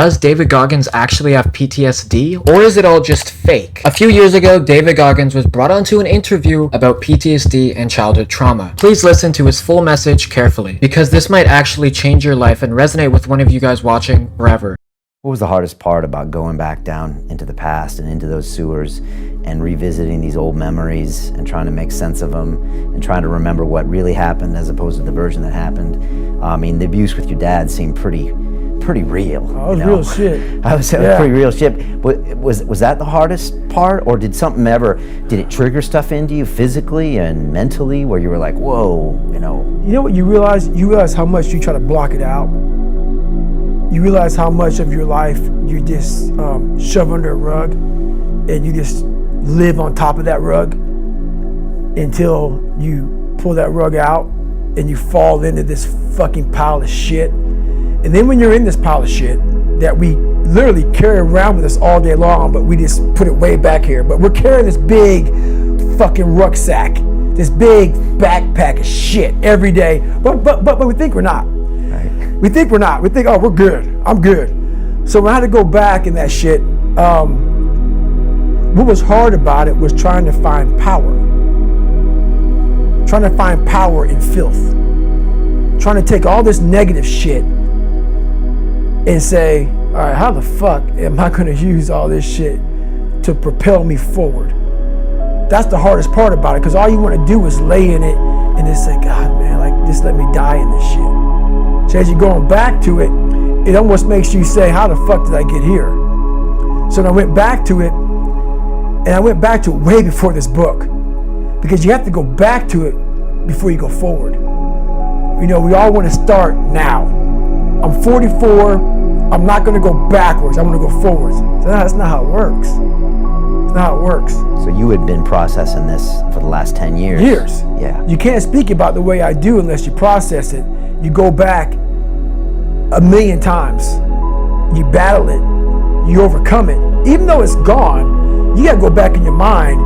Does David Goggins actually have PTSD, or is it all just fake? A few years ago, David Goggins was brought onto an interview about PTSD and childhood trauma. Please listen to his full message carefully, because this might actually change your life and resonate with one of you guys watching forever. What was the hardest part about going back down into the past and into those sewers and revisiting these old memories and trying to make sense of them and trying to remember what really happened as opposed to the version that happened? I mean, the abuse with your dad seemed pretty real. Oh, it was real shit. I was pretty real shit. But was that the hardest part, or did it trigger stuff into you physically and mentally where you were like, whoa, You know what you realize? You realize how much you try to block it out. You realize how much of your life you just shove under a rug and you just live on top of that rug until you pull that rug out and you fall into this fucking pile of shit. And then when you're in this pile of shit that we literally carry around with us all day long, but we just put it way back here, but we're carrying this big fucking rucksack, this big backpack of shit every day, but we think we're not. We think we're not. We think, oh, we're good. I'm good. So when I had to go back in that shit, what was hard about it was trying to find power. Trying to find power in filth. Trying to take all this negative shit and say, all right, how the fuck am I going to use all this shit to propel me forward? That's the hardest part about it, because all you want to do is lay in it and just say, God, man, like, just let me die in this shit. So as you're going back to it, it almost makes you say, how the fuck did I get here? So then I went back to it, and I went back to it way before this book, because you have to go back to it before you go forward. You know, we all want to start now. I'm 44, I'm not going to go backwards, I'm going to go forwards. So that's not how it works. It's not how it works. So you had been processing this for the last 10 years? Years. Yeah. You can't speak about the way I do unless you process it. You go back 1,000,000 times. You battle it. You overcome it. Even though it's gone, you got to go back in your mind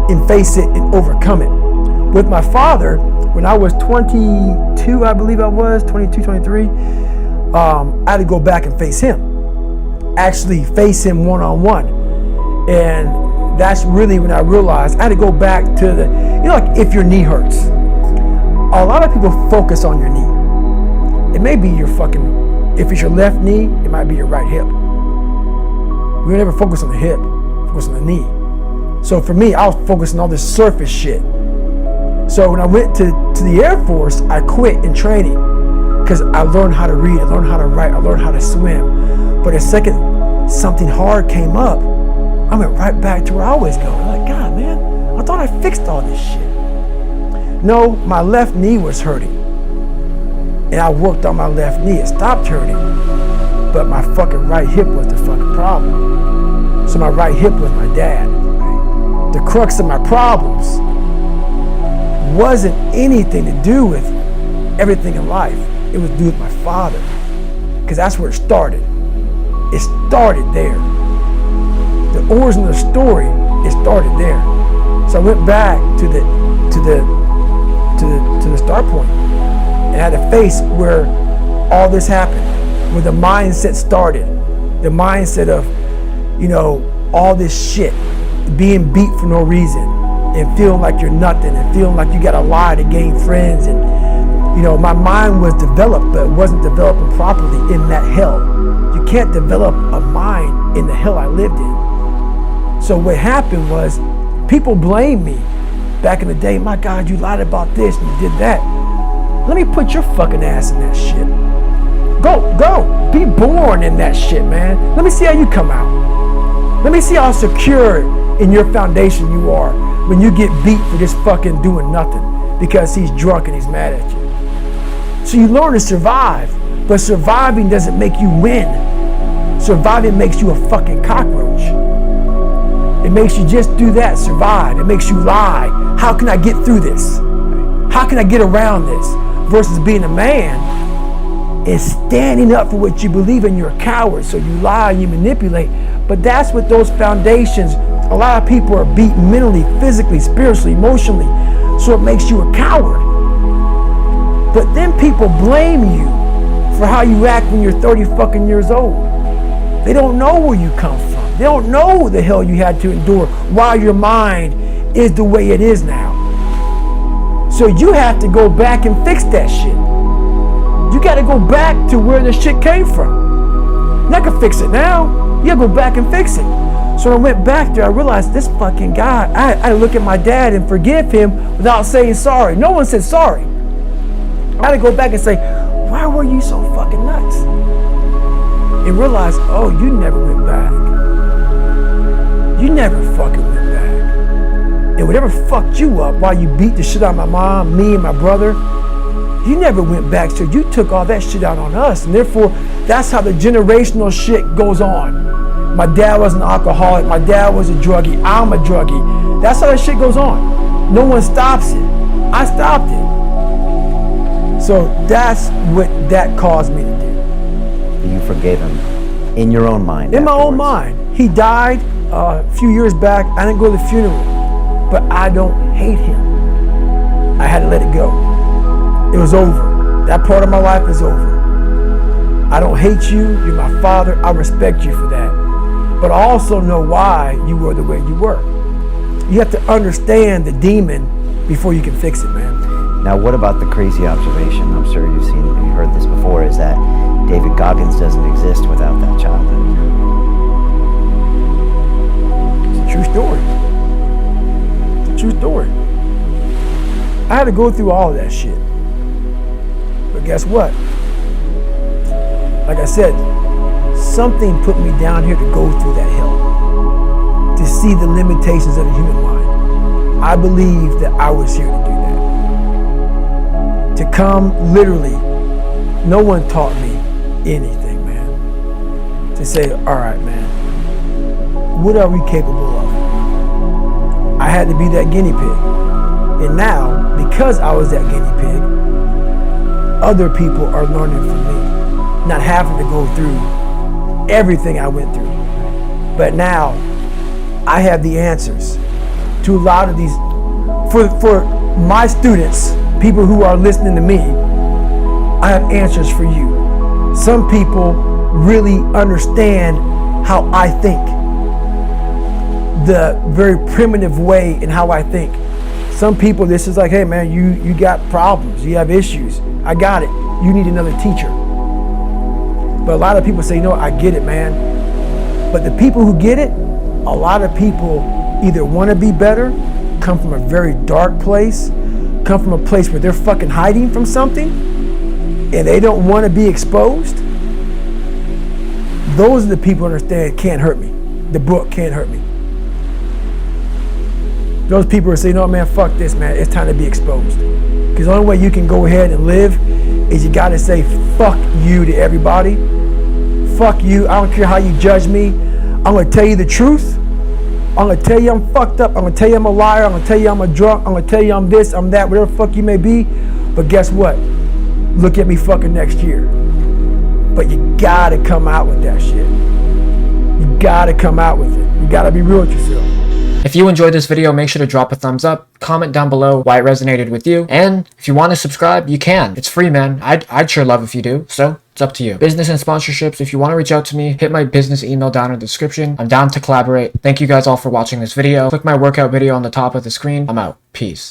and face it and overcome it. With my father, when I was 22, I believe I was, 22, 23, I had to go back and face him. Actually face him one-on-one. And that's really when I realized I had to go back to the, like if your knee hurts. A lot of people focus on your knee. It may be your fucking, if it's your left knee, it might be your right hip. We never focus on the hip, focus on the knee. So for me, I was focusing on all this surface shit. So when I went to the Air Force, I quit in training because I learned how to read, I learned how to write, I learned how to swim. But the second something hard came up, I went right back to where I always go. I'm like, God, man, I thought I fixed all this shit. No, my left knee was hurting. And I worked on my left knee, it stopped hurting. But my fucking right hip was the fucking problem. So my right hip was my dad. The crux of my problems wasn't anything to do with everything in life. It was to do with my father. Because that's where it started. It started there. The origin of the story, it started there. So I went back to the start point. And had to face where all this happened, where the mindset started. The mindset of, all this shit, being beat for no reason, and feeling like you're nothing, and feeling like you gotta lie to gain friends. And, my mind was developed, but it wasn't developing properly in that hell. You can't develop a mind in the hell I lived in. So what happened was, people blamed me back in the day. My God, you lied about this and you did that. Let me put your fucking ass in that shit. Go, be born in that shit, man. Let me see how you come out. Let me see how secure in your foundation you are when you get beat for just fucking doing nothing because he's drunk and he's mad at you. So you learn to survive, but surviving doesn't make you win. Surviving makes you a fucking cockroach. It makes you just do that, survive. It makes you lie. How can I get through this? How can I get around this? Versus being a man is standing up for what you believe in. You're a coward, so you lie, you manipulate. But that's what those foundations, a lot of people are beat mentally, physically, spiritually, emotionally. So it makes you a coward. But then people blame you for how you act when you're 30 fucking years old. They don't know where you come from. They don't know the hell you had to endure while your mind is the way it is now. So you have to go back and fix that shit. You got to go back to where the shit came from. You're not going to fix it now. You got to go back and fix it. So when I went back there, I realized this fucking guy, I had to look at my dad and forgive him without saying sorry. No one said sorry. I had to go back and say, why were you so fucking nuts? And realize, oh, you never went back. You never fucking went back. And whatever fucked you up while you beat the shit out of my mom, me and my brother, you never went back. So you took all that shit out on us. And therefore, that's how the generational shit goes on. My dad was an alcoholic. My dad was a druggie. I'm a druggie. That's how that shit goes on. No one stops it. I stopped it. So that's what that caused me to do. You forgave him in your own mind. In my own mind. He died a few years back. I didn't go to the funeral, but I don't hate him. I had to let it go. It was over. That part of my life is over. I don't hate you. You're my father. I respect you for that. But I also know why you were the way you were. You have to understand the demon before you can fix it, man. Now, what about the crazy observation? I'm sure you've heard this before, is that David Goggins doesn't exist without that childhood. It's a true story. It's a true story. I had to go through all of that shit. But guess what? Like I said, something put me down here to go through that hell, to see the limitations of the human mind. I believe that I was here to do that. To come literally, no one taught me anything, man. To say, all right, man, what are we capable of? I had to be that guinea pig. And now, because I was that guinea pig, other people are learning from me, not having to go through everything I went through. But now I have the answers to a lot of these. For my students, people who are listening to me, I have answers for you. Some people really understand how I think, the very primitive way in how I think. Some people, this is like, hey man, you got problems, you have issues. I got it. You need another teacher. But a lot of people say, you know, I get it, man. But the people who get it, a lot of people either want to be better, come from a very dark place, come from a place where they're fucking hiding from something, and they don't want to be exposed. Those are the people who understand it can't hurt me. The book can't hurt me. Those people are saying, no, man, fuck this, man. It's time to be exposed. Because the only way you can go ahead and live is you got to say fuck you to everybody. Fuck you. I don't care how you judge me. I'm going to tell you the truth. I'm going to tell you I'm fucked up. I'm going to tell you I'm a liar. I'm going to tell you I'm a drunk. I'm going to tell you I'm this, I'm that, whatever the fuck you may be. But guess what? Look at me fucking next year. But you got to come out with that shit. You got to come out with it. You got to be real with yourself. If you enjoyed this video, make sure to drop a thumbs up, comment down below why it resonated with you, and if you want to subscribe, you can. It's free, man. I'd sure love if you do, so it's up to you. Business and sponsorships, if you want to reach out to me, hit my business email down in the description. I'm down to collaborate. Thank you guys all for watching this video. Click my workout video on the top of the screen. I'm out. Peace.